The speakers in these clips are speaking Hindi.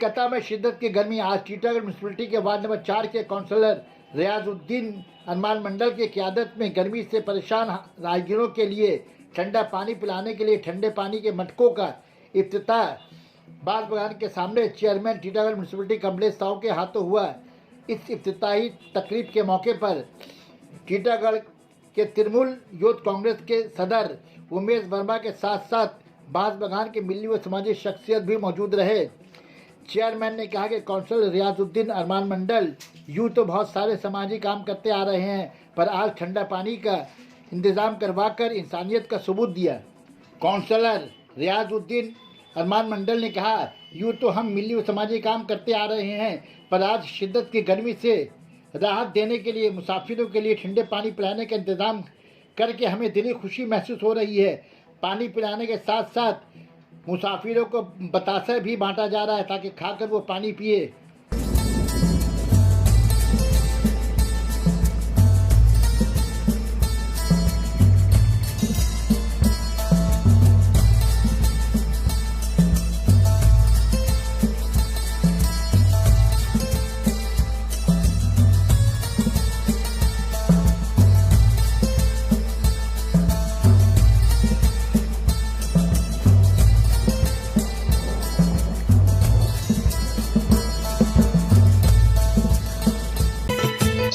कलकत्ता में शिद्दत की गर्मी। आज टीटागढ़ म्यूनसिपलिटी के वार्ड नंबर 4 के काउंसलर रियाजुद्दीन अरमान मंडल की क़यादत में गर्मी से परेशान राहगीरों के लिए ठंडा पानी पिलाने के लिए ठंडे पानी के मटकों का इफ्तिताह बाल बगान के सामने चेयरमैन टीटागढ़ म्यूनसिपलिटी कमलेश साहू के हाथों हुआ। इस इफ्तिताही तकरीब के मौके पर टीटागढ़ के तृणमूल यूथ कांग्रेस के सदर उमेश वर्मा के साथ साथ बांस बगान के मिली व सामाजिक शख्सियत भी मौजूद रहे। चेयरमैन ने कहा कि काउंसलर रियाजुद्दीन अरमान मंडल यूँ तो बहुत सारे सामाजिक काम करते आ रहे हैं, पर आज ठंडा पानी का इंतज़ाम करवाकर इंसानियत का सबूत दिया। काउंसलर रियाजुद्दीन अरमान मंडल ने कहा, यूँ तो हम मिली व सामाजिक काम करते आ रहे हैं, पर आज शिद्दत की गर्मी से राहत देने के लिए मुसाफिरों के लिए ठंडे पानी पिलाने का इंतज़ाम करके हमें दिली खुशी महसूस हो रही है। पानी पिलाने के साथ साथ मुसाफिरों को बतासा भी बांटा जा रहा है ताकि खाकर वो पानी पिए।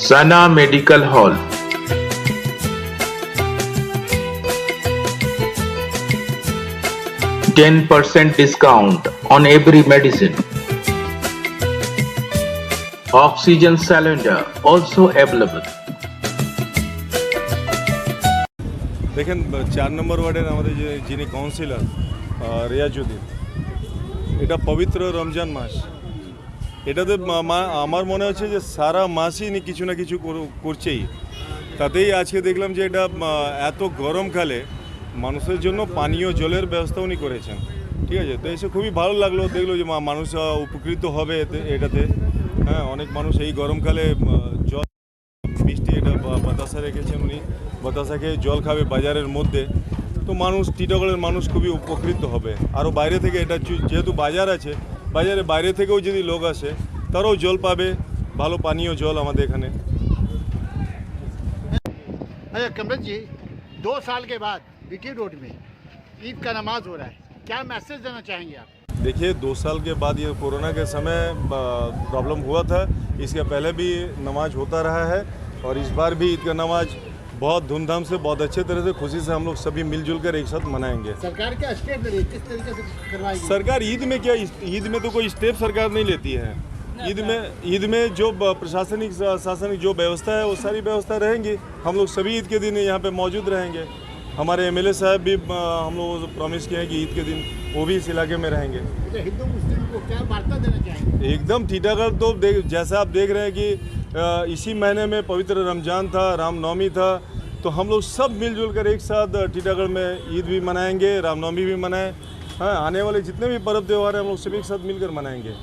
सना medical hall, %10 discount on every medicine. Oxygen cylinder also available. देखें 4 নম্বর ওয়ার্ডের আমাদের যিনি কাউন্সিলর রিয়াজুদ্দিন, এটা পবিত্র রমজান মাস। এটাতে আমার মনে হচ্ছে যে সারা মাসই ইনি কিছু না কিছু করছেই। তাতেই আজকে দেখলাম যে এটা এত গরমকালে মানুষের জন্য পানীয় জলের ব্যবস্থা উনি করেছেন। ঠিক আছে, তো এসে খুবই ভালো লাগলো, দেখলো যে মানুষ উপকৃত হবে এটাতে। হ্যাঁ, অনেক মানুষ এই গরমকালে জল মিষ্টি এটা বাতাসা রেখেছেন, উনি বাতাসা খেয়ে জল খাবে বাজারের মধ্যে। তো মানুষ টিটাগড়ের মানুষ খুবই উপকৃত হবে। আরও বাইরে থেকে এটা যেহেতু বাজার আছে, বাজারে বাইরে থেকেও যদি লোক আসে তারাও জল পাবে, ভালো পানীয় জল আমাদের এখানে। अच्छा कमलेश जी, 2 साल के बाद बीटी रोड में ईद का नमाज हो रहा है, क्या मैसेज देना चाहेंगे आप? देखिए, 2 साल के बाद ये कोरोना के समय प्रॉब्लम हुआ था, इसके पहले भी नमाज होता रहा है और इस बार भी ईद का नमाज बहुत धूमधाम से, बहुत अच्छे तरह से, खुशी से हम लोग सभी मिलजुल कर एक साथ मनाएंगे। सरकार क्या स्टेप ले रही है, किस तरीके से करवाएगी? सरकार ईद में क्या, ईद में तो कोई स्टेप सरकार नहीं लेती है। ईद में जो प्रशासनिक शासनिक जो व्यवस्था है वो सारी व्यवस्था रहेंगी। हम लोग सभी ईद के दिन यहाँ पे मौजूद रहेंगे। हमारे MLA साहब भी हम लोगों को प्रॉमिस किए हैं कि ईद के दिन वो भी इस इलाके में रहेंगे। हिंदू मुस्लिम को क्या वार्ता देना चाहेंगे? एकदम टीटागढ़ तो जैसा आप देख रहे हैं कि इसी महीने में पवित्र रमजान था, रामनवमी था, तो हम लोग सब मिलजुल कर एक साथ टीटागढ़ में ईद भी मनाएंगे, रामनवमी भी मनाएं। हाँ, आने वाले जितने भी पर्व त्यौहार हैं हम लोग सभी एक साथ मिलकर मनाएंगे।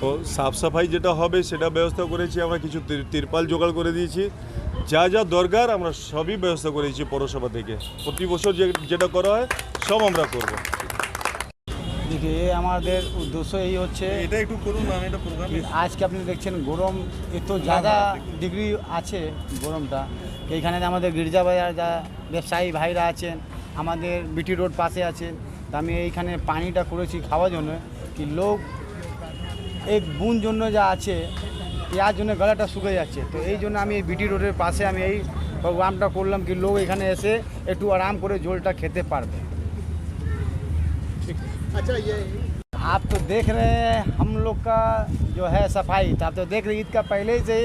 তো সাফ সাফাই যেটা হবে সেটা ব্যবস্থা করেছি আমরা, কিছু তিরপাল জোগাড় করে দিয়েছি, যা যা দরকার আমরা সবই ব্যবস্থা করেছি পৌরসভা থেকে। প্রতি বছর যেটা করা হয় সব আমরা করব। देखिए, আমাদের উদ্দেশ্য এই হচ্ছে, এটা একটু করুন না, এটা প্রোগ্রাম আজকে আপনি দেখছেন গরম এত ज़्यादा ডিগ্রি আছে গরমটা। এইখানে আমাদের গির্জা বাজার যা ব্যবসায়ী ভাইরা আছেন, আমাদের বিটি রোড পাশে আছেন, তো আমি এইখানে পানিটা করেছি খাওয়ার জন্য, কি লোক এক বুন জন্য যা আছে ইয়ার জন্য গলাটা শুকিয়ে যাচ্ছে। তো এই জন্য আমি এই বিটি রোডের পাশে আমি এই প্রোগ্রামটা করলাম কি লোক এখানে এসে একটু আরাম করে জলটা খেতে পারবে। अच्छा, ये आप तो देख रहे हैं हम लोग का जो है सफाई, तो आप तो देख रहे ईद का पहले से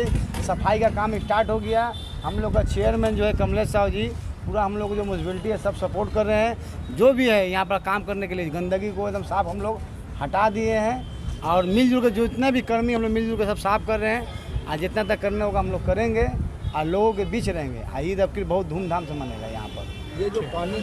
सफाई का काम स्टार्ट हो गया। हम लोग का चेयरमैन जो है कमलेश साहू जी, पूरा हम लोग जो म्यूनसिपलिटी है सब सपोर्ट कर रहे हैं। जो भी है यहाँ पर काम करने के लिए गंदगी को एकदम साफ हम लोग हटा दिए हैं और मिलजुल कर जो इतना भी कर्मी हम लोग मिलजुल कर सब साफ कर रहे हैं। और जितना तक करने होगा हम लोग करेंगे और लोगों के बीच रहेंगे। ईद अब की बहुत धूमधाम से मनेगा यहाँ पर। ये जो पानी